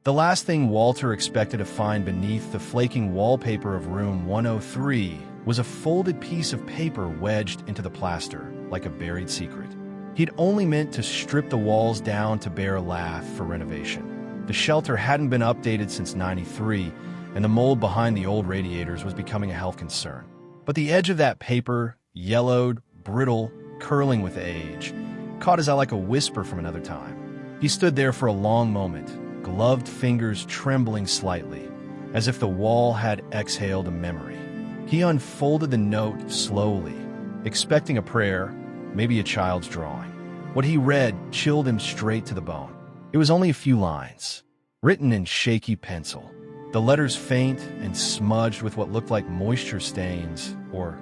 The last thing Walter expected to find beneath the flaking wallpaper of room 103 was a folded piece of paper wedged into the plaster, like a buried secret. He'd only meant to strip the walls down to bare lath for renovation. The shelter hadn't been updated since '93, and the mold behind the old radiators was becoming a health concern. But the edge of that paper, yellowed, brittle, curling with age, caught his eye like a whisper from another time. He stood there for a long moment, gloved fingers trembling slightly, as if the wall had exhaled a memory. He unfolded the note slowly, expecting a prayer, maybe a child's drawing. What he read chilled him straight to the bone. It was only a few lines, written in shaky pencil, the letters faint and smudged with what looked like moisture stains or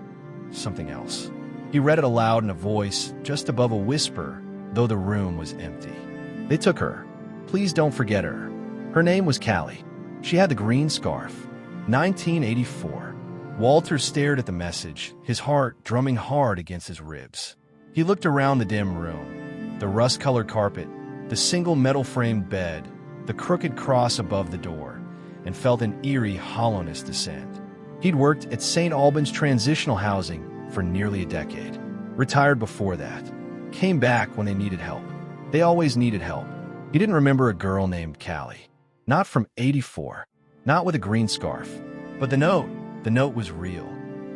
something else. He read it aloud in a voice just above a whisper, though the room was empty. They took her. Please don't forget her. Her name was Callie. She had the green scarf. 1984. Walter stared at the message, his heart drumming hard against his ribs. He looked around the dim room. The rust-colored carpet, the single metal-framed bed, the crooked cross above the door, and felt an eerie hollowness descend. He'd worked at St. Albans Transitional Housing for nearly a decade. Retired before that. Came back when they needed help. They always needed help. He didn't remember a girl named Callie. Not from '84. Not with a green scarf. But the note was real.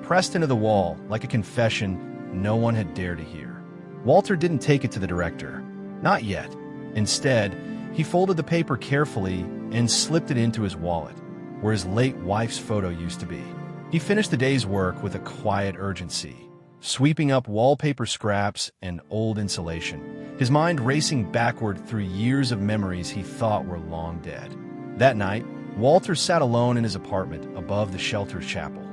Pressed into the wall like a confession no one had dared to hear. Walter didn't take it to the director. Not yet. Instead, he folded the paper carefully and slipped it into his wallet, where his late wife's photo used to be. He finished the day's work with a quiet urgency, sweeping up wallpaper scraps and old insulation, his mind racing backward through years of memories he thought were long dead. That night, Walter sat alone in his apartment above the shelter's chapel.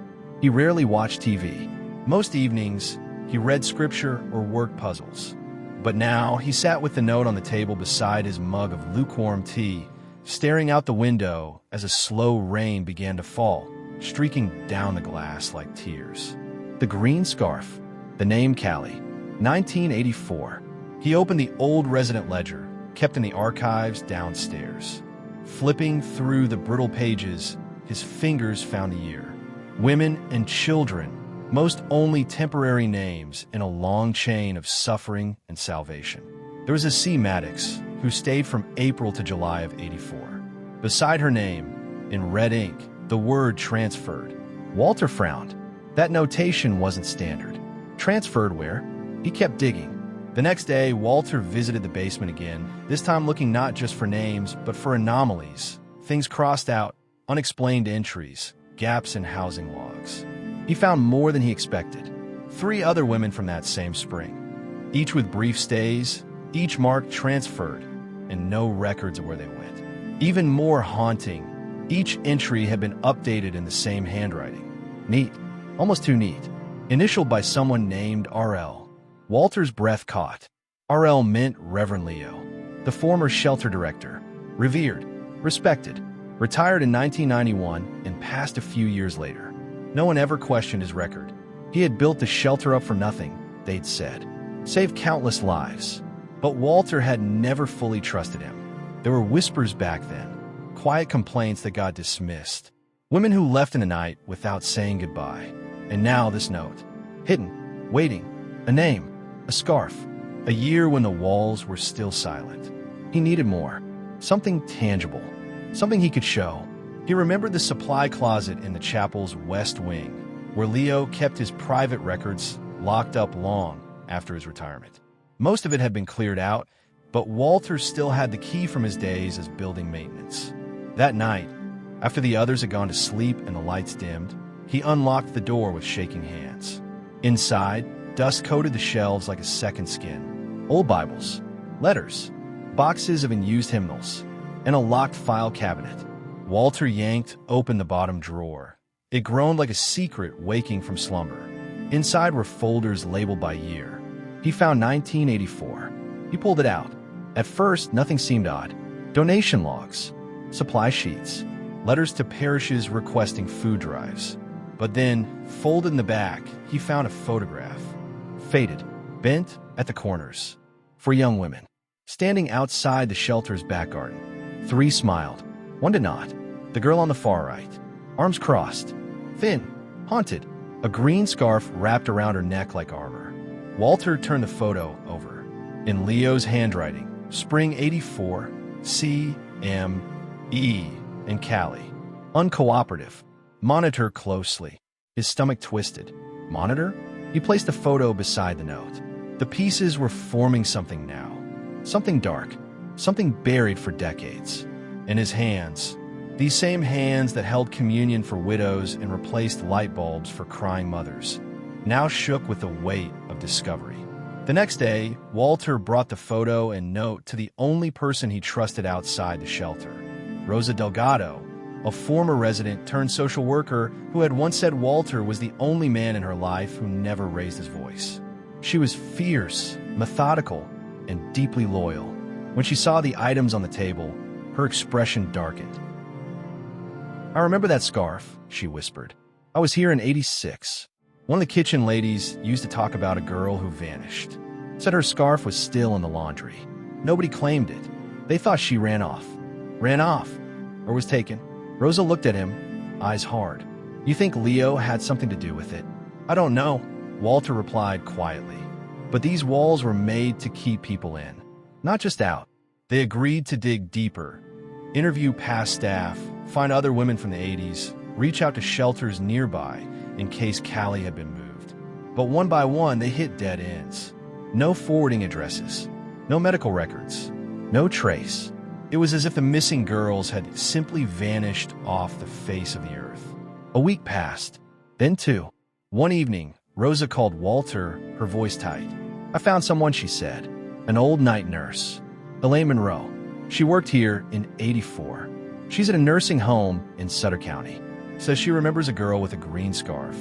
He rarely watched TV. Most evenings, he read scripture or worked puzzles. But now, he sat with the note on the table beside his mug of lukewarm tea, staring out the window as a slow rain began to fall, streaking down the glass like tears. The green scarf, the name Callie, 1984. He opened the old resident ledger, kept in the archives downstairs. Flipping through the brittle pages, his fingers found the year. Women and children, most only temporary names in a long chain of suffering and salvation. There was a C. Maddox, who stayed from April to July of '84. Beside her name, in red ink, the word transferred. Walter frowned. That notation wasn't standard. Transferred where? He kept digging. The next day, Walter visited the basement again, this time looking not just for names, but for anomalies, things crossed out, unexplained entries, gaps in housing logs. He found more than he expected. 3 other women from that same spring, each with brief stays, each marked transferred, and no records of where they went. Even more haunting, each entry had been updated in the same handwriting. Neat. Almost too neat. Initialed by someone named R.L. Walter's breath caught. R.L. meant Reverend Leo, the former shelter director. Revered, respected, retired in 1991 and passed a few years later. No one ever questioned his record. He had built the shelter up for nothing, they'd said. Saved countless lives. But Walter had never fully trusted him. There were whispers back then, quiet complaints that got dismissed. Women who left in the night without saying goodbye. And now this note. Hidden, waiting, a name, a scarf, a year when the walls were still silent. He needed more. Something tangible. Something he could show. He remembered the supply closet in the chapel's west wing, where Leo kept his private records locked up long after his retirement. Most of it had been cleared out, but Walter still had the key from his days as building maintenance. That night, after the others had gone to sleep and the lights dimmed, he unlocked the door with shaking hands. Inside, dust coated the shelves like a second skin. Old Bibles, letters, boxes of unused hymnals, and a locked file cabinet. Walter yanked open the bottom drawer. It groaned like a secret waking from slumber. Inside were folders labeled by year. He found 1984. He pulled it out. At first, nothing seemed odd. Donation logs, supply sheets, letters to parishes requesting food drives. But then, folded in the back, he found a photograph. Faded, bent at the corners. For young women. Standing outside the shelter's back garden. 3 smiled. One did not. The girl on the far right. Arms crossed. Thin. Haunted. A green scarf wrapped around her neck like armor. Walter turned the photo over. In Leo's handwriting, Spring 84, C, M, E, and Callie. Uncooperative. Monitor closely. His stomach twisted. Monitor? He placed the photo beside the note. The pieces were forming something now. Something dark. Something buried for decades. In his hands. These same hands that held communion for widows and replaced light bulbs for crying mothers, now shook with the weight of discovery. The next day, Walter brought the photo and note to the only person he trusted outside the shelter, Rosa Delgado, a former resident turned social worker who had once said Walter was the only man in her life who never raised his voice. She was fierce, methodical, and deeply loyal. When she saw the items on the table, her expression darkened. "I remember that scarf," she whispered. "I was here in '86. One of the kitchen ladies used to talk about a girl who vanished. Said her scarf was still in the laundry. Nobody claimed it. They thought she ran off. Ran off. Or was taken." Rosa looked at him, eyes hard. "You think Leo had something to do with it?" "I don't know," Walter replied quietly. But these walls were made to keep people in, not just out. They agreed to dig deeper, interview past staff, find other women from the '80s, reach out to shelters nearby in case Callie had been moved. But one by one, they hit dead ends. No forwarding addresses, no medical records, no trace. It was as if the missing girls had simply vanished off the face of the earth. A week passed, then two. One evening, Rosa called Walter, her voice tight. "I found someone," she said. "An old night nurse. Elaine Monroe. She worked here in '84. She's at a nursing home in Sutter County. Says she remembers a girl with a green scarf.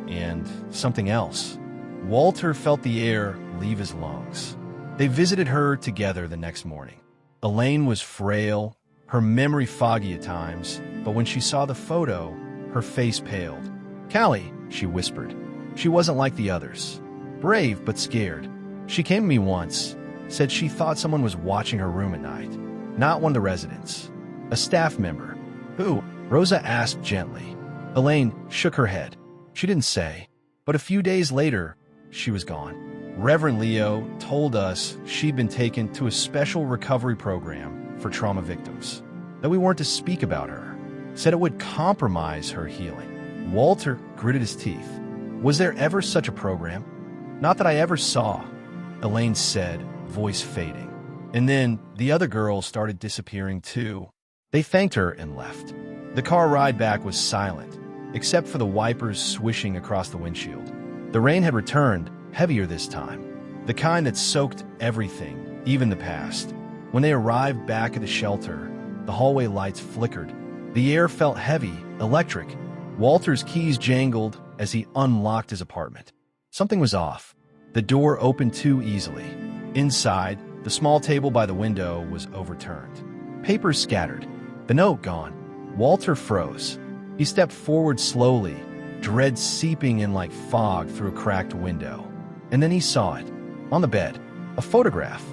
And something else." Walter felt the air leave his lungs. They visited her together the next morning. Elaine was frail, her memory foggy at times, but when she saw the photo, her face paled. "Callie," she whispered. She wasn't like the others. Brave but scared. She came to me once, said she thought someone was watching her room at night. Not one of the residents. A staff member. "Who?" Rosa asked gently. Elaine shook her head. She didn't say. But a few days later, she was gone. Reverend Leo told us she'd been taken to a special recovery program for trauma victims. That we weren't to speak about her. Said it would compromise her healing. Walter gritted his teeth. "Was there ever such a program?" "Not that I ever saw," Elaine said, voice fading. And then the other girls started disappearing too. They thanked her and left. The car ride back was silent, except for the wipers swishing across the windshield. The rain had returned, heavier this time. The kind that soaked everything, even the past. When they arrived back at the shelter, the hallway lights flickered. The air felt heavy, electric. Walter's keys jangled as he unlocked his apartment. Something was off. The door opened too easily. Inside, the small table by the window was overturned. Papers scattered. The note gone. Walter froze. He stepped forward slowly, dread seeping in like fog through a cracked window. And then he saw it. On the bed. A photograph.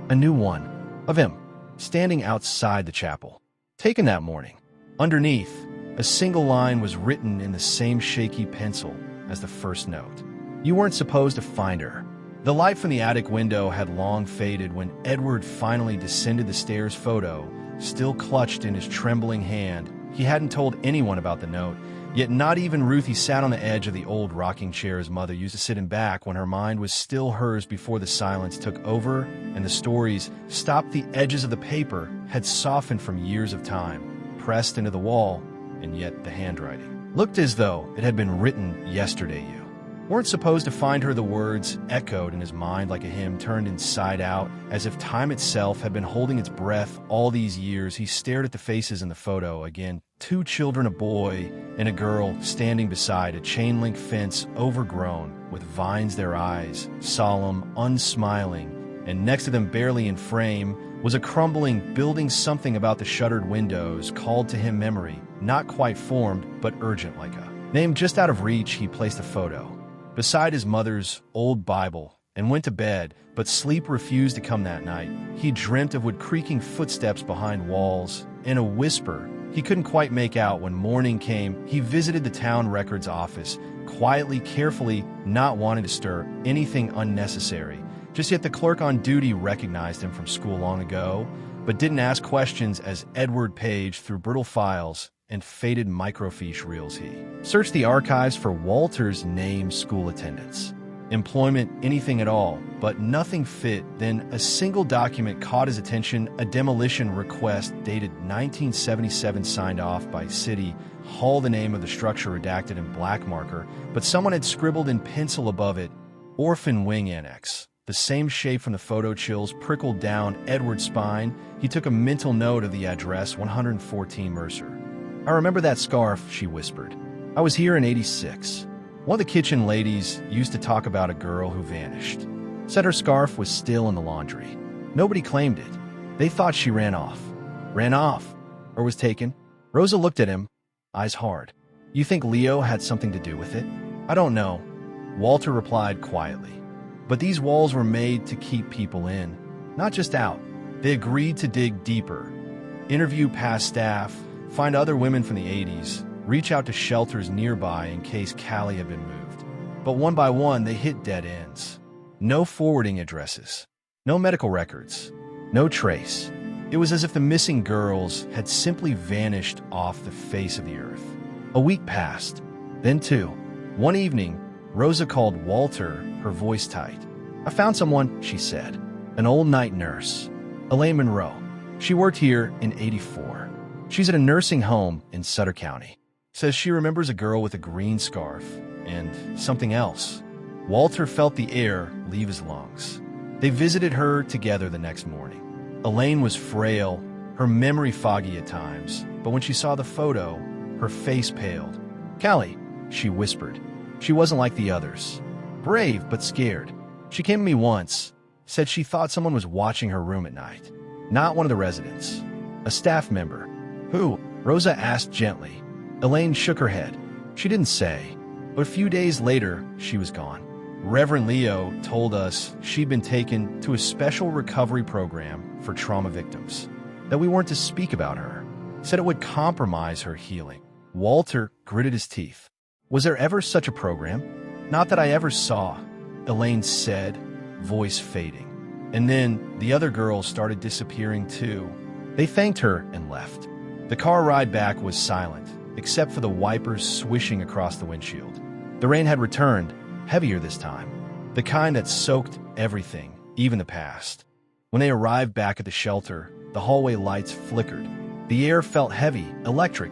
A new one. Of him. Standing outside the chapel. Taken that morning. Underneath, a single line was written in the same shaky pencil as the first note. "You weren't supposed to find her." The light from the attic window had long faded when Edward finally descended the stairs. Photo, still clutched in his trembling hand. He hadn't told anyone about the note, yet not even Ruthie sat on the edge of the old rocking chair his mother used to sit in back when her mind was still hers before the silence took over and the stories stopped. The edges of the paper had softened from years of time, pressed into the wall, and yet the handwriting looked as though it had been written yesterday. "You weren't supposed to find her." The words echoed in his mind like a hymn turned inside out, as if time itself had been holding its breath all these years. He stared at the faces in the photo again. 2 children, a boy and a girl, standing beside a chain-link fence overgrown with vines, their eyes solemn, unsmiling, and next to them, barely in frame, was a crumbling building. Something about the shuttered windows called to him memory, not quite formed, but urgent, like a name just out of reach. He placed the photo beside his mother's old Bible and went to bed, but sleep refused to come that night. He dreamt of wood creaking footsteps behind walls and a whisper he couldn't quite make out when morning came. He visited the town records office, quietly, carefully, not wanting to stir anything unnecessary. Just yet the clerk on duty recognized him from school long ago, but didn't ask questions as Edward paged through brittle files and faded microfiche reels. He searched the archives for Walter's name, school attendance, employment, anything at all, but nothing fit. Then a single document caught his attention, a demolition request dated 1977 signed off by City Hall, the name of the structure redacted in black marker, but someone had scribbled in pencil above it, Orphan Wing Annex. The same shape from the photo. Chills prickled down Edward's spine. He took a mental note of the address, 114 Mercer. "I remember that scarf," she whispered. "I was here in '86. One of the kitchen ladies used to talk about a girl who vanished. Said her scarf was still in the laundry. Nobody claimed it. They thought she ran off. Ran off? Or was taken?" Rosa looked at him, eyes hard. "You think Leo had something to do with it?" "I don't know," Walter replied quietly. "But these walls were made to keep people in, not just out." They agreed to dig deeper, interview past staff, find other women from the '80s, reach out to shelters nearby in case Callie had been moved. But one by one, they hit dead ends. No forwarding addresses, no medical records, no trace. It was as if the missing girls had simply vanished off the face of the earth. A week passed, then two. One evening, Rosa called Walter, her voice tight. "I found someone," she said. "An old night nurse, Elaine Monroe. She worked here in '84. She's at a nursing home in Sutter County. Says she remembers a girl with a green scarf and something else." Walter felt the air leave his lungs. They visited her together the next morning. Elaine was frail, her memory foggy at times, but when she saw the photo, her face paled. "Callie," she whispered. She wasn't like the others. Brave, but scared. She came to me once, said she thought someone was watching her room at night. Not one of the residents. A staff member. "Who?" Rosa asked gently. Elaine shook her head. She didn't say, but a few days later, she was gone. Reverend Leo told us she'd been taken to a special recovery program for trauma victims, that we weren't to speak about her, said it would compromise her healing. Walter gritted his teeth. "Was there ever such a program?" "Not that I ever saw," Elaine said, voice fading. And then the other girls started disappearing too. They thanked her and left. The car ride back was silent, except for the wipers swishing across the windshield. The rain had returned, heavier this time, the kind that soaked everything, even the past. When they arrived back at the shelter, the hallway lights flickered. The air felt heavy, electric.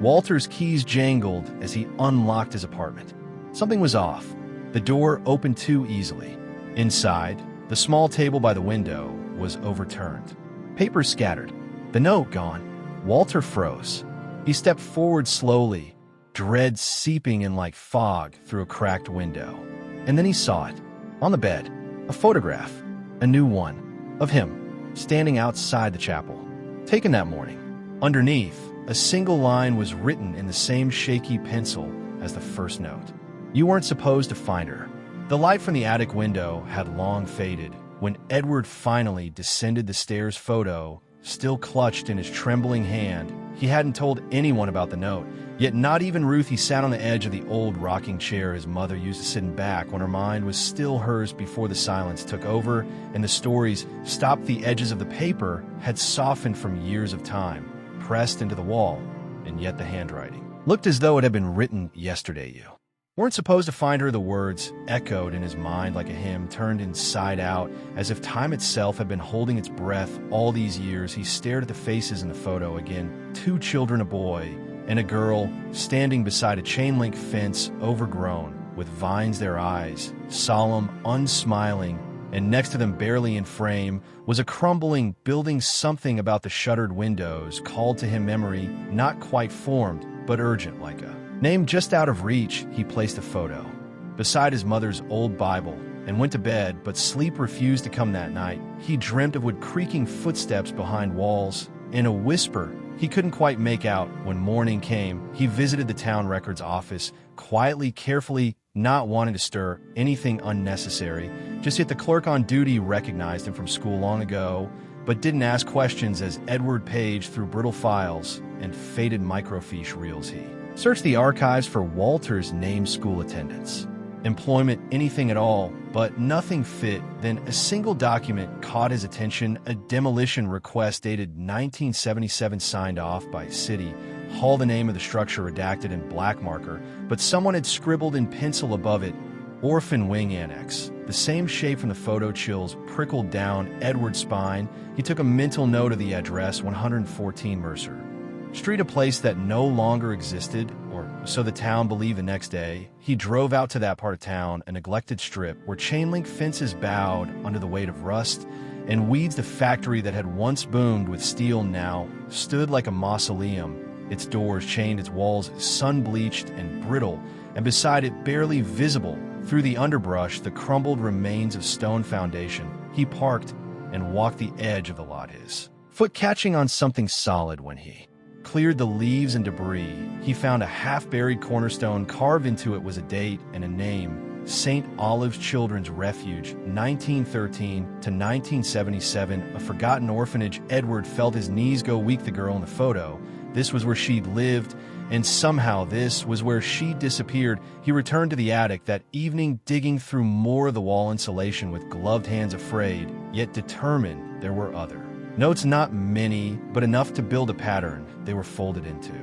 Walter's keys jangled as he unlocked his apartment. Something was off. The door opened too easily. Inside, the small table by the window was overturned. Papers scattered. The note gone. Walter froze. He stepped forward slowly, dread seeping in like fog through a cracked window. And then he saw it. On the bed, a photograph, a new one, of him, standing outside the chapel. Taken that morning. Underneath, a single line was written in the same shaky pencil as the first note. "You weren't supposed to find her." The light from the attic window had long faded when Edward finally descended the stairs. Photo still clutched in his trembling hand. He hadn't told anyone about the note, yet not even Ruth. He sat on the edge of the old rocking chair his mother used to sit in back when her mind was still hers before the silence took over and the stories stopped. The edges of the paper had softened from years of time, pressed into the wall, and yet the handwriting looked as though it had been written yesterday. "You weren't supposed to find her." The words echoed in his mind like a hymn, turned inside out, as if time itself had been holding its breath all these years. He stared at the faces in the photo again. Two children, a boy and a girl, standing beside a chain-link fence, overgrown, with vines. Their eyes, solemn, unsmiling, and next to them, barely in frame, was a crumbling building. Something about the shuttered windows called to him memory, not quite formed, but urgent, like a name just out of reach. He placed the photo beside his mother's old Bible and went to bed, but sleep refused to come that night. He dreamt of wood creaking footsteps behind walls. In a whisper he couldn't quite make out when morning came, he visited the town records office, quietly, carefully, not wanting to stir anything unnecessary. Just yet the clerk on duty recognized him from school long ago, but didn't ask questions as Edward paged through brittle files and faded microfiche reels. He searched the archives for Walter's named school attendance, employment, anything at all, but nothing fit. Then a single document caught his attention, a demolition request dated 1977 signed off by City Hall, the name of the structure redacted in black marker, but someone had scribbled in pencil above it, Orphan Wing Annex. The same shape from the photo. Chills prickled down Edward's spine. He took a mental note of the address, 114 Mercer Street, a place that no longer existed, or so the town believed. The next day, he drove out to that part of town, a neglected strip where chain-link fences bowed under the weight of rust and weeds. The factory that had once boomed with steel now stood like a mausoleum, its doors chained, its walls sun-bleached and brittle, and beside it, barely visible through the underbrush, the crumbled remains of stone foundation. He parked and walked the edge of the lot, his foot catching on something solid. When he cleared the leaves and debris, he found a half-buried cornerstone. Carved into it was a date and a name: St. Olive's Children's Refuge, 1913 to 1977, a forgotten orphanage. Edward felt his knees go weak. The girl in the photo, this was where she'd lived, and somehow this was where she disappeared. He returned to the attic that evening, digging through more of the wall insulation with gloved hands, afraid, yet determined there were other notes, not many, but enough to build a pattern. They were folded into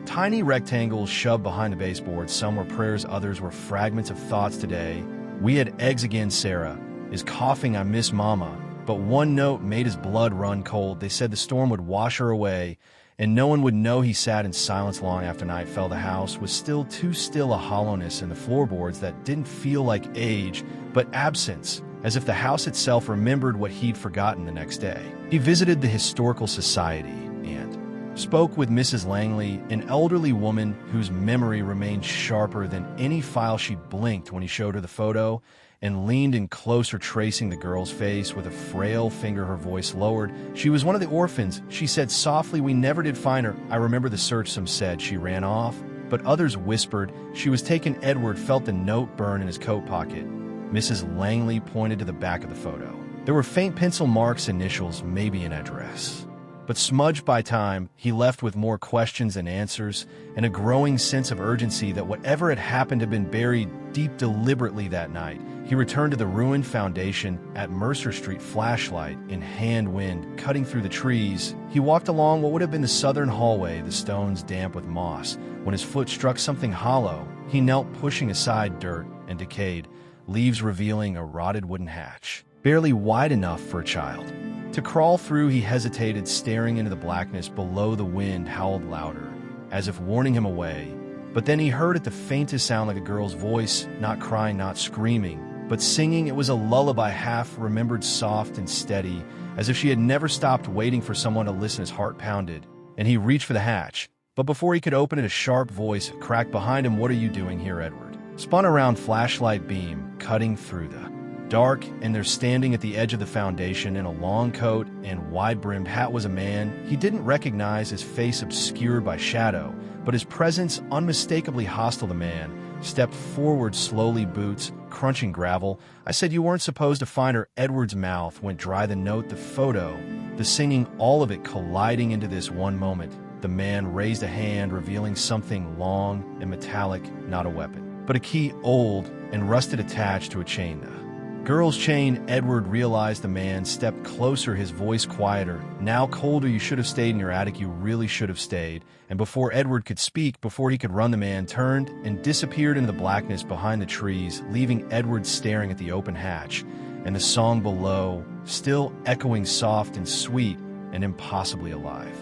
tiny rectangles shoved behind the baseboard. Some were prayers, others were fragments of thoughts. Today, we had eggs again. Sarah is coughing. I miss Mama. But one note made his blood run cold. They said the storm would wash her away, and no one would know. He sat in silence long after night fell. The house was still too still, a hollowness in the floorboards that didn't feel like age, but absence, as if the house itself remembered what he'd forgotten. The next day, he visited the Historical Society and spoke with Mrs. Langley, an elderly woman whose memory remained sharper than any file. She blinked when he showed her the photo and leaned in closer, tracing the girl's face with a frail finger. Her voice lowered. She was one of the orphans, she said softly. We never did find her. I remember the search. Some said she ran off, but others whispered she was taken. Edward felt the note burn in his coat pocket. Mrs. Langley pointed to the back of the photo. There were faint pencil marks, initials, maybe an address. But smudged by time, he left with more questions than answers, and a growing sense of urgency that whatever had happened had been buried deep deliberately. That night, he returned to the ruined foundation at Mercer Street, flashlight in hand, wind cutting through the trees. He walked along what would have been the southern hallway, the stones damp with moss. When his foot struck something hollow, he knelt, pushing aside dirt and decayed leaves, revealing a rotted wooden hatch, barely wide enough for a child to crawl through. He hesitated, staring into the blackness below. The wind howled louder, as if warning him away. But then he heard it, the faintest sound, like a girl's voice, not crying, not screaming, but singing. It was a lullaby, half remembered, soft and steady, as if she had never stopped waiting for someone to listen. His heart pounded, and he reached for the hatch. But before he could open it, a sharp voice cracked behind him. What are you doing here? Edward spun around, flashlight beam cutting through the dark, and there, standing at the edge of the foundation in a long coat and wide-brimmed hat, was a man he didn't recognize, his face obscured by shadow, but his presence unmistakably hostile. The man stepped forward slowly, boots crunching gravel. I said you weren't supposed to find her. Edward's mouth went dry. The note, the photo, the singing, all of it colliding into this one moment. The man raised a hand, revealing something long and metallic, not a weapon, but a key, old and rusted, attached to a chain. The girl's chain. Edward realized. The man stepped closer, his voice quieter, now colder. You should have stayed in your attic. You really should have stayed. And before Edward could speak, before he could run, the man turned and disappeared into the blackness behind the trees, leaving Edward staring at the open hatch and the song below, still echoing, soft and sweet and impossibly alive.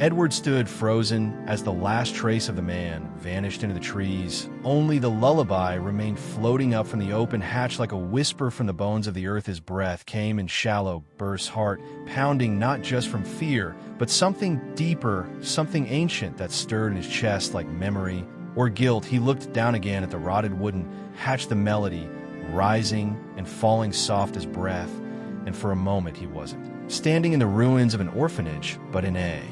Edward stood frozen as the last trace of the man vanished into the trees. Only the lullaby remained floating up from the open hatch like a whisper from the bones of the earth. His breath came in shallow bursts, heart pounding, not just from fear, but something deeper, something ancient that stirred in his chest like memory or guilt. He looked down again at the rotted wooden hatch, the melody rising and falling soft as breath, and for a moment he wasn't standing in the ruins of an orphanage, but in a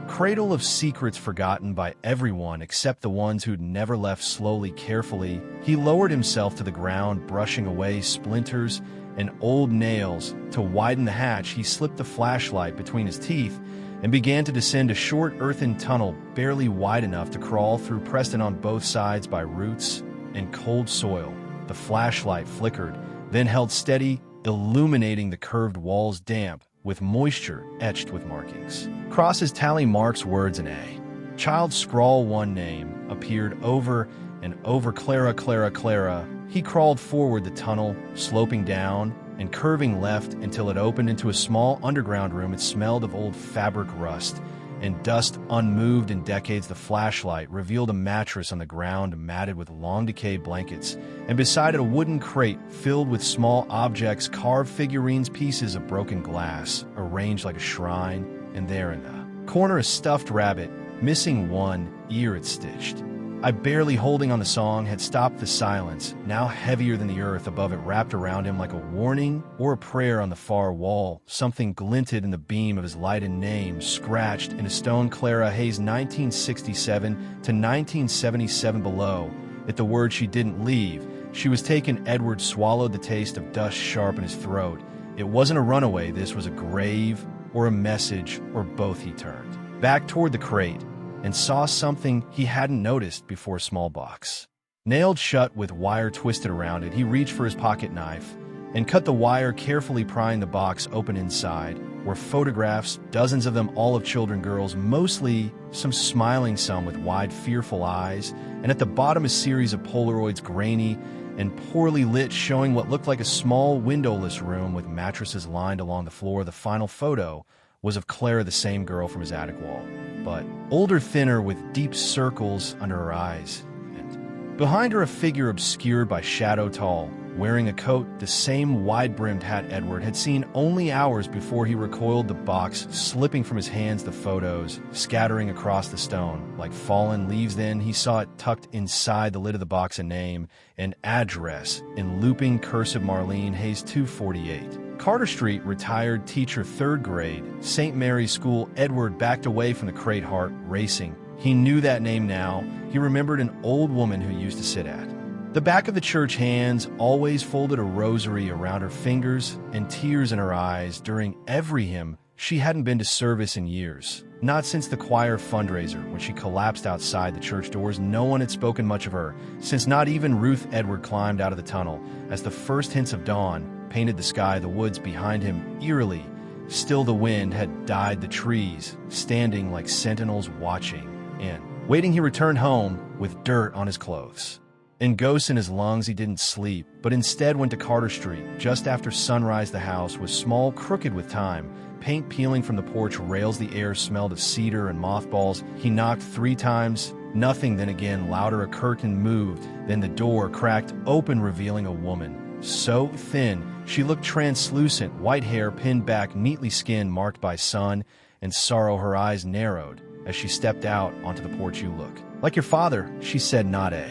cradle of secrets forgotten by everyone except the ones who'd never left. Slowly, carefully, he lowered himself to the ground, brushing away splinters and old nails. To widen the hatch, he slipped the flashlight between his teeth and began to descend a short earthen tunnel barely wide enough to crawl through, pressed in on both sides by roots and cold soil. The flashlight flickered, then held steady, illuminating the curved walls damp, with moisture etched with markings. Crosses tally marks words in A. Child scrawl one name appeared over and over. Clara, Clara, Clara. He crawled forward the tunnel, sloping down and curving left until it opened into a small underground room. It smelled of old fabric rust and dust, unmoved in decades. The flashlight revealed a mattress on the ground matted with long decayed blankets, and beside it a wooden crate filled with small objects, carved figurines, pieces of broken glass, arranged like a shrine, and there in the corner a stuffed rabbit, missing one ear it stitched. I, barely holding on the song, had stopped the silence, now heavier than the earth above it, wrapped around him like a warning or a prayer. On the far wall, something glinted in the beam of his light, a name scratched in a stone: Clara Hayes, 1967 to 1977. Below it, the word she didn't leave. She was taken. Edward swallowed the taste of dust sharp in his throat. It wasn't a runaway, this was a grave or a message or both. He turned back toward the crate and saw something he hadn't noticed before. A small box, nailed shut with wire twisted around it. He reached for his pocket knife and cut the wire, carefully prying the box open. Inside were photographs, dozens of them, all of children, girls mostly, some smiling, some with wide, fearful eyes, and at the bottom a series of Polaroids, grainy and poorly lit, showing what looked like a small windowless room with mattresses lined along the floor. The final photo was of Clara, the same girl from his attic wall, but older, thinner, with deep circles under her eyes, and behind her a figure obscured by shadow, tall, wearing a coat, the same wide-brimmed hat Edward had seen only hours before. He recoiled, the box slipping from his hands, the photos scattering across the stone like fallen leaves. Then he saw it tucked inside the lid of the box, a name, an address in looping cursive: Marlene Hayes, 248 Carter Street, retired teacher, 3rd grade, St. Mary's School. Edward backed away from the crate, heart racing. He knew that name now. He remembered an old woman who used to sit at the back of the church, hands always folded, a rosary around her fingers, and tears in her eyes. During every hymn, she hadn't been to service in years, not since the choir fundraiser when she collapsed outside the church doors. No one had spoken much of her since, not even Ruth. Edward climbed out of the tunnel as the first hints of dawn painted the sky, the woods behind him eerily still. The wind had dyed the trees, standing like sentinels watching and waiting. He returned home with dirt on his clothes and ghosts in his lungs. He didn't sleep, but instead went to Carter Street just after sunrise. The house was small, crooked with time, paint peeling from the porch rails. The air smelled of cedar and mothballs. He knocked 3 times, nothing. Then again, louder. A curtain moved, then the door cracked open, revealing a woman, so thin she looked translucent, white hair pinned back neatly, skin marked by sun and sorrow. Her eyes narrowed as she stepped out onto the porch. "You look like your father," she said, not a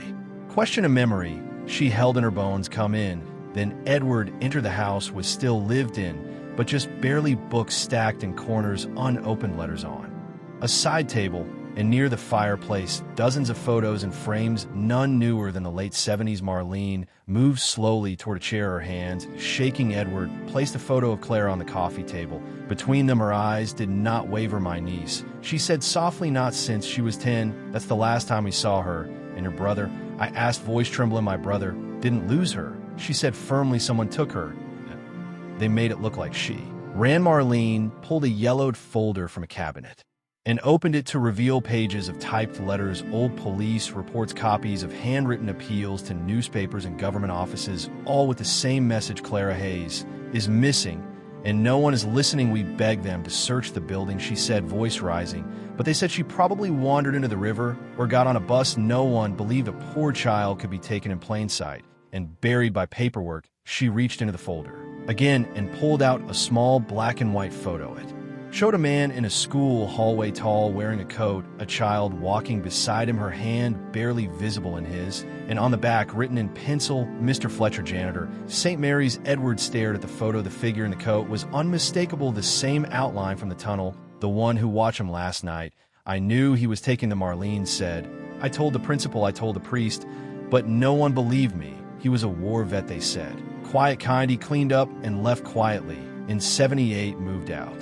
question of memory she held in her bones. "Come in." Then Edward entered. The house was still lived in, but just barely. Books stacked in corners, unopened letters on a side table, and near the fireplace, dozens of photos in frames, none newer than the late 70s. Marlene moved slowly toward a chair, her hands shaking. Edward placed a photo of Clara on the coffee table. Between them, her eyes did not waver. "My niece," she said softly, "not since she was 10. That's the last time we saw her." "And your brother?" I asked, voice trembling. "My brother didn't lose her," she said firmly. "Someone took her. They made it look like she ran." Marlene pulled a yellowed folder from a cabinet and opened it to reveal pages of typed letters, old police reports, copies of handwritten appeals to newspapers and government offices, all with the same message: Clara Hayes is missing, and no one is listening. "We begged them to search the building," she said, voice rising, "but they said she probably wandered into the river or got on a bus. No one believed a poor child could be taken in plain sight and buried by paperwork." She reached into the folder again and pulled out a small black and white photo. It showed a man in a school hallway, tall, wearing a coat, a child walking beside him, her hand barely visible in his, and on the back, written in pencil, "Mr. Fletcher, janitor, St. Mary's." Edward stared at the photo. The figure in the coat was unmistakable, the same outline from the tunnel, the one who watched him last night. "I knew he was taking them," Marlene said. "I told the principal, I told the priest, but no one believed me. He was a war vet, they said. Quiet kind, he cleaned up and left quietly. In 78, moved out."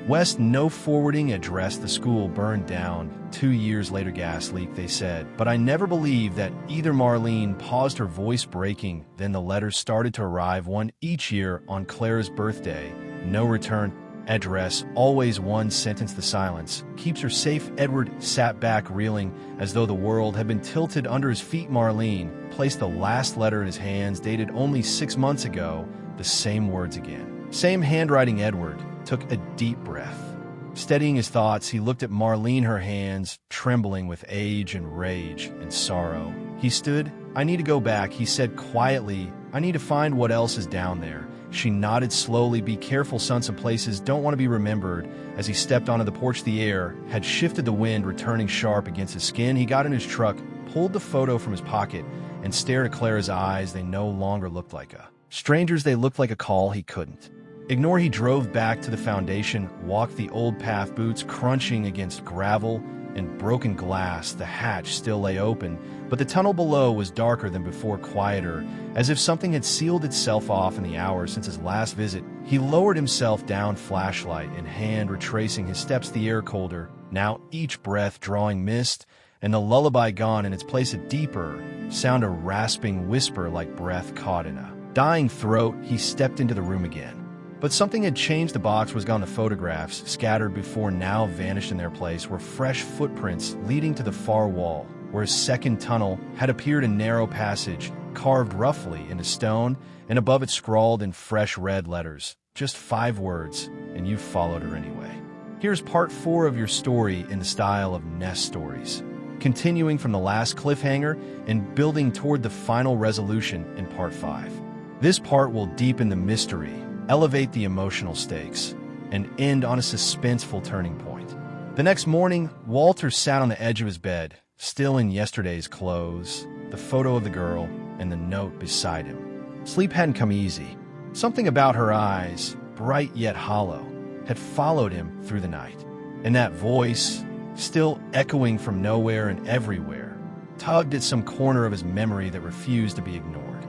West, no forwarding address. The school burned down. 2 years later, gas leak, they said. But I never believed that either. Marlene paused, her voice breaking. Then the letters started to arrive, one each year on Clara's birthday. No return address, always one sentence. The silence keeps her safe. Edward sat back, reeling, as though the world had been tilted under his feet. Marlene placed the last letter in his hands, dated only 6 months ago. The same words again. Same handwriting. Edward took a deep breath. Steadying his thoughts, he looked at Marlene, her hands trembling with age and rage and sorrow. He stood. I need to go back, he said quietly. I need to find what else is down there. She nodded slowly. Be careful, son. Some places don't want to be remembered. As he stepped onto the porch, the air had shifted, the wind returning sharp against his skin. He got in his truck, pulled the photo from his pocket, and stared at Clara's eyes. They no longer looked like a stranger's. They looked like a call he couldn't ignore. He drove back to the foundation, walked the old path, boots crunching against gravel and broken glass. The hatch still lay open, but the tunnel below was darker than before, quieter, as if something had sealed itself off in the hours since his last visit. He lowered himself down, flashlight in hand, retracing his steps, the air colder, now each breath drawing mist, and the lullaby gone. In its place, a deeper sound, a rasping whisper like breath caught in a dying throat. He stepped into the room again. But something had changed. The box was gone. The photographs, scattered before, now vanished. In their place were fresh footprints leading to the far wall, where a second tunnel had appeared, a narrow passage carved roughly into stone, and above it scrawled in fresh red letters, just 5 words, and you followed her anyway. Here's part 4 of your story in the style of Nest Stories, continuing from the last cliffhanger and building toward the final resolution in part 5. This part will deepen the mystery, elevate the emotional stakes, and end on a suspenseful turning point. The next morning, Walter sat on the edge of his bed, still in yesterday's clothes, the photo of the girl and the note beside him. Sleep hadn't come easy. Something about her eyes, bright yet hollow, had followed him through the night. And that voice, still echoing from nowhere and everywhere, tugged at some corner of his memory that refused to be ignored.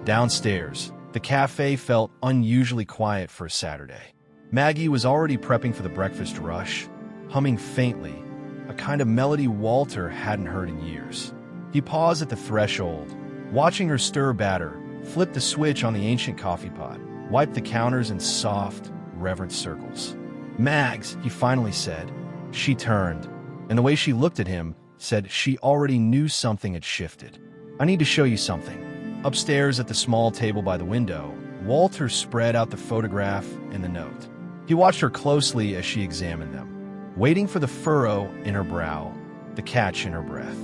Downstairs, the cafe felt unusually quiet for a Saturday. Maggie was already prepping for the breakfast rush, humming faintly, a kind of melody Walter hadn't heard in years. He paused at the threshold, watching her stir batter, flip the switch on the ancient coffee pot, wipe the counters in soft, reverent circles. "Mags," he finally said. She turned, and the way she looked at him said she already knew something had shifted. "I need to show you something." Upstairs at the small table by the window, Walter spread out the photograph and the note. He watched her closely as she examined them, waiting for the furrow in her brow, the catch in her breath.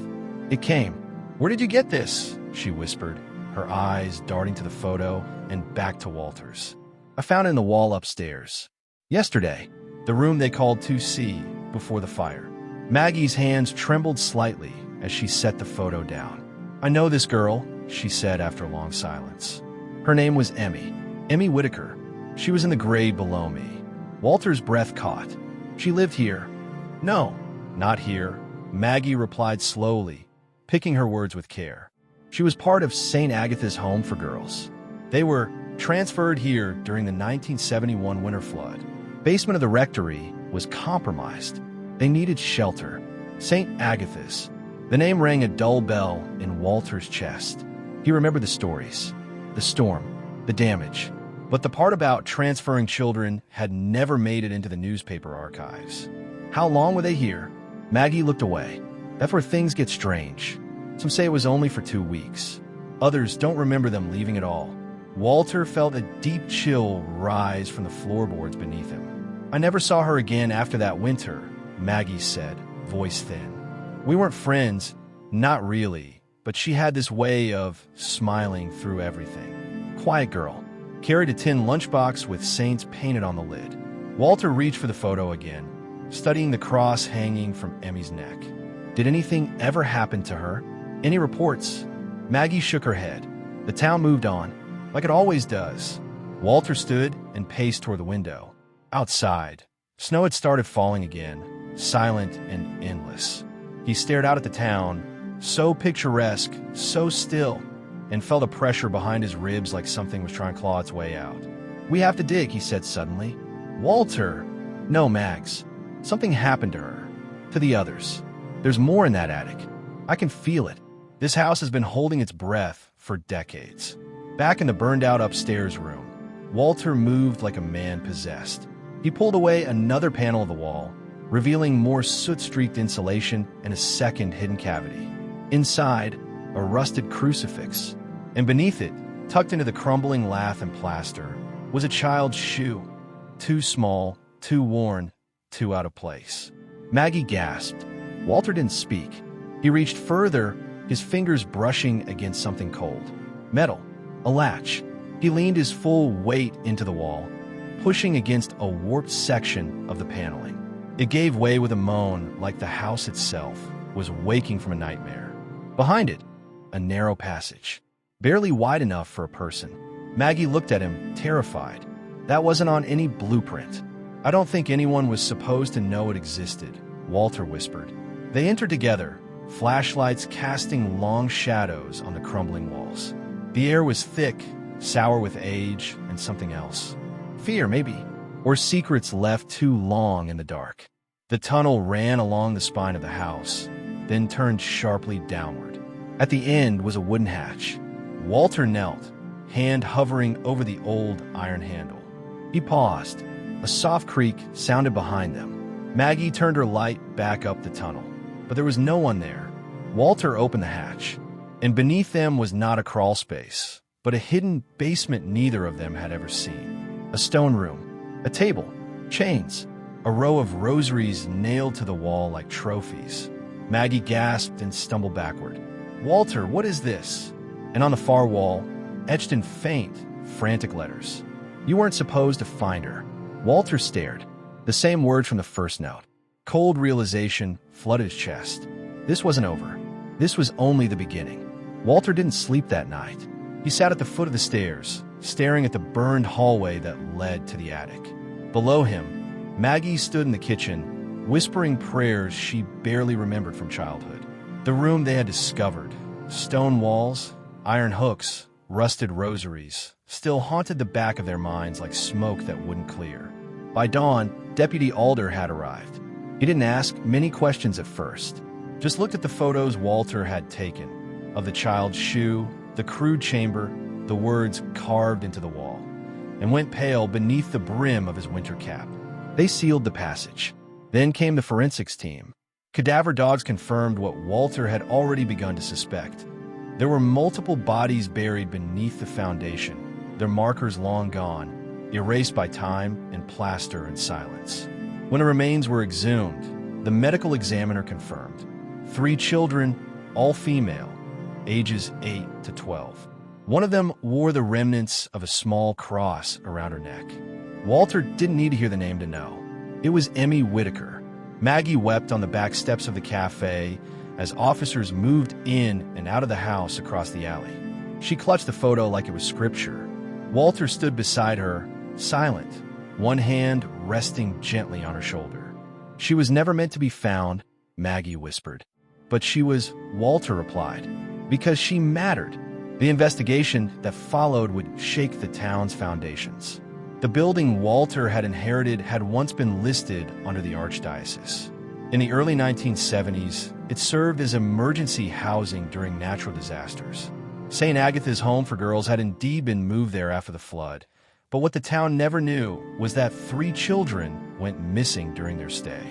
It came. "Where did you get this?" she whispered, her eyes darting to the photo and back to Walter's. "I found it in the wall upstairs. Yesterday, the room they called 2C before the fire." Maggie's hands trembled slightly as she set the photo down. "I know this girl," she said after a long silence. "Her name was Emmy Whitaker. She was in the grade below me." Walter's breath caught. "She lived here." "No, not here," Maggie replied slowly, picking her words with care. "She was part of St. Agatha's Home for Girls. They were transferred here during the 1971 winter flood. Basement of the rectory was compromised. They needed shelter. St. Agatha's." The name rang a dull bell in Walter's chest. He remembered the stories, the storm, the damage, but the part about transferring children had never made it into the newspaper archives. "How long were they here?" Maggie looked away. "That's where things get strange. Some say it was only for 2 weeks. Others don't remember them leaving at all." Walter felt a deep chill rise from the floorboards beneath him. "I never saw her again after that winter," Maggie said, voice thin. "We weren't friends, not really, but she had this way of smiling through everything. Quiet girl. Carried a tin lunchbox with saints painted on the lid." Walter reached for the photo again, studying the cross hanging from Emmy's neck. "Did anything ever happen to her? Any reports?" Maggie shook her head. "The town moved on, like it always does." Walter stood and paced toward the window. Outside, snow had started falling again, silent and endless. He stared out at the town, so picturesque, so still, and felt a pressure behind his ribs like something was trying to claw its way out. "We have to dig," he said suddenly. "Walter!" No, Mags. Something happened to her. To the others. There's more in that attic. I can feel it. This house has been holding its breath for decades. Back in the burned-out upstairs room, Walter moved like a man possessed. He pulled away another panel of the wall, revealing more soot-streaked insulation and a second hidden cavity. Inside, a rusted crucifix, and beneath it, tucked into the crumbling lath and plaster, was a child's shoe. Too small, too worn, too out of place. Maggie gasped. Walter didn't speak. He reached further, his fingers brushing against something cold. Metal. A latch. He leaned his full weight into the wall, pushing against a warped section of the paneling. It gave way with a moan, like the house itself was waking from a nightmare. Behind it, a narrow passage, barely wide enough for a person. Maggie looked at him, terrified. That wasn't on any blueprint. I don't think anyone was supposed to know it existed, Walter whispered. They entered together, flashlights casting long shadows on the crumbling walls. The air was thick, sour with age and something else. Fear, maybe, or secrets left too long in the dark. The tunnel ran along the spine of the house, then turned sharply downward. At the end was a wooden hatch. Walter knelt, hand hovering over the old iron handle. He paused. A soft creak sounded behind them. Maggie turned her light back up the tunnel, but there was no one there. Walter opened the hatch, and beneath them was not a crawl space, but a hidden basement neither of them had ever seen. A stone room, a table, chains, a row of rosaries nailed to the wall like trophies. Maggie gasped and stumbled backward. Walter, what is this? And on the far wall, etched in faint, frantic letters. You weren't supposed to find her. Walter stared. The same words from the first note. Cold realization flooded his chest. This wasn't over. This was only the beginning. Walter didn't sleep that night. He sat at the foot of the stairs, staring at the burned hallway that led to the attic. Below him, Maggie stood in the kitchen, whispering prayers she barely remembered from childhood. The room they had discovered, stone walls, iron hooks, rusted rosaries, still haunted the back of their minds like smoke that wouldn't clear. By dawn, Deputy Alder had arrived. He didn't ask many questions at first, just looked at the photos Walter had taken, of the child's shoe, the crude chamber, the words carved into the wall, and went pale beneath the brim of his winter cap. They sealed the passage. Then came the forensics team. Cadaver dogs confirmed what Walter had already begun to suspect. There were multiple bodies buried beneath the foundation, their markers long gone, erased by time and plaster and silence. When the remains were exhumed, the medical examiner confirmed 3 children, all female, ages 8 to 12. One of them wore the remnants of a small cross around her neck. Walter didn't need to hear the name to know. It was Emmy Whitaker. Maggie wept on the back steps of the cafe as officers moved in and out of the house across the alley. She clutched the photo like it was scripture. Walter stood beside her, silent, one hand resting gently on her shoulder. She was never meant to be found, Maggie whispered. But she was, Walter replied, because she mattered. The investigation that followed would shake the town's foundations. The building Walter had inherited had once been listed under the Archdiocese. In the early 1970s, it served as emergency housing during natural disasters. St. Agatha's Home for Girls had indeed been moved there after the flood, but what the town never knew was that 3 children went missing during their stay.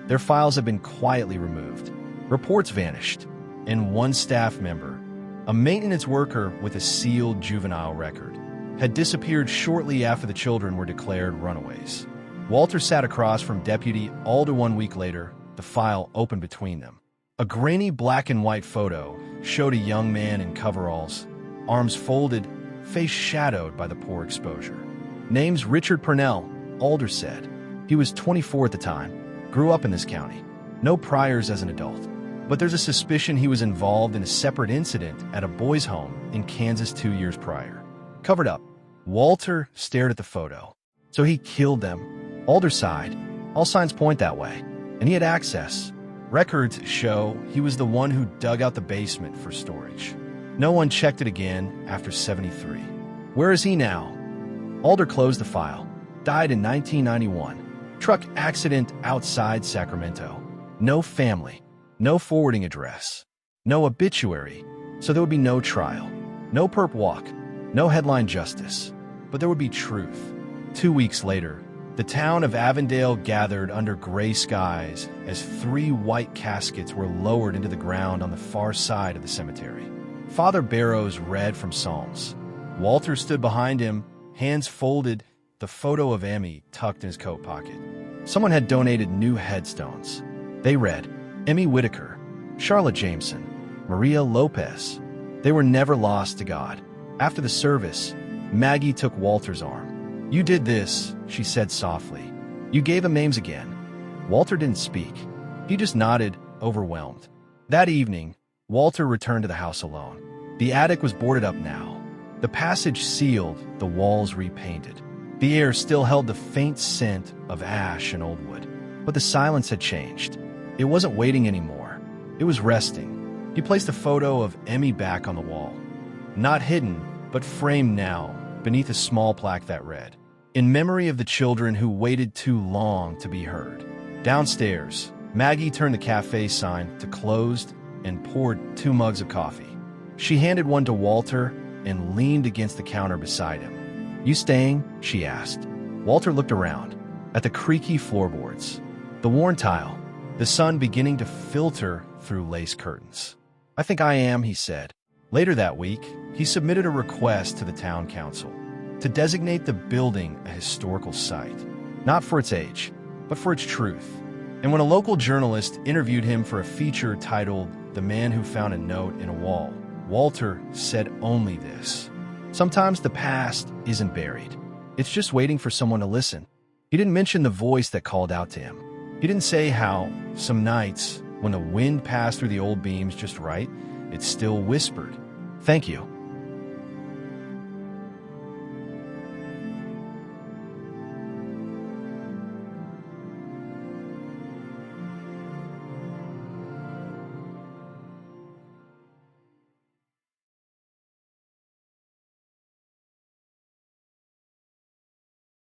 Their files had been quietly removed. Reports vanished, and one staff member, a maintenance worker with a sealed juvenile record, had disappeared shortly after the children were declared runaways. Walter sat across from Deputy Alder 1 week later, the file open between them. A grainy black and white photo showed a young man in coveralls, arms folded, face shadowed by the poor exposure. Name's Richard Purnell, Alder said. He was 24 at the time, grew up in this county. No priors as an adult. But there's a suspicion he was involved in a separate incident at a boys' home in Kansas 2 years prior. Covered up, Walter stared at the photo. So he killed them. Alder sighed. All signs point that way. And he had access. Records show he was the one who dug out the basement for storage. No one checked it again after 73. Where is he now? Alder closed the file. Died in 1991. Truck accident outside Sacramento. No family. No forwarding address. No obituary. So there would be no trial. No perp walk. No headline justice. But there would be truth. 2 weeks later, the town of Avondale gathered under gray skies as 3 white caskets were lowered into the ground on the far side of the cemetery. Father Barrows read from Psalms. Walter stood behind him, hands folded, the photo of Emmy tucked in his coat pocket. Someone had donated new headstones. They read, Emmy Whitaker, Charlotte Jameson, Maria Lopez. They were never lost to God. After the service, Maggie took Walter's arm. You did this, she said softly. You gave them names again. Walter didn't speak. He just nodded, overwhelmed. That evening, Walter returned to the house alone. The attic was boarded up now. The passage sealed, the walls repainted. The air still held the faint scent of ash and old wood. But the silence had changed. It wasn't waiting anymore. It was resting. He placed a photo of Emmy back on the wall. Not hidden, but framed now, beneath a small plaque that read, In memory of the children who waited too long to be heard. Downstairs, Maggie turned the cafe sign to closed and poured 2 mugs of coffee. She handed one to Walter and leaned against the counter beside him. You staying? She asked. Walter looked around, at the creaky floorboards, the worn tile, the sun beginning to filter through lace curtains. I think I am, he said. Later that week, he submitted a request to the town council to designate the building a historical site, not for its age, but for its truth. And when a local journalist interviewed him for a feature titled The Man Who Found a Note in a Wall, Walter said only this. Sometimes the past isn't buried. It's just waiting for someone to listen. He didn't mention the voice that called out to him. He didn't say how, some nights, when the wind passed through the old beams just right, it still whispered, Thank you.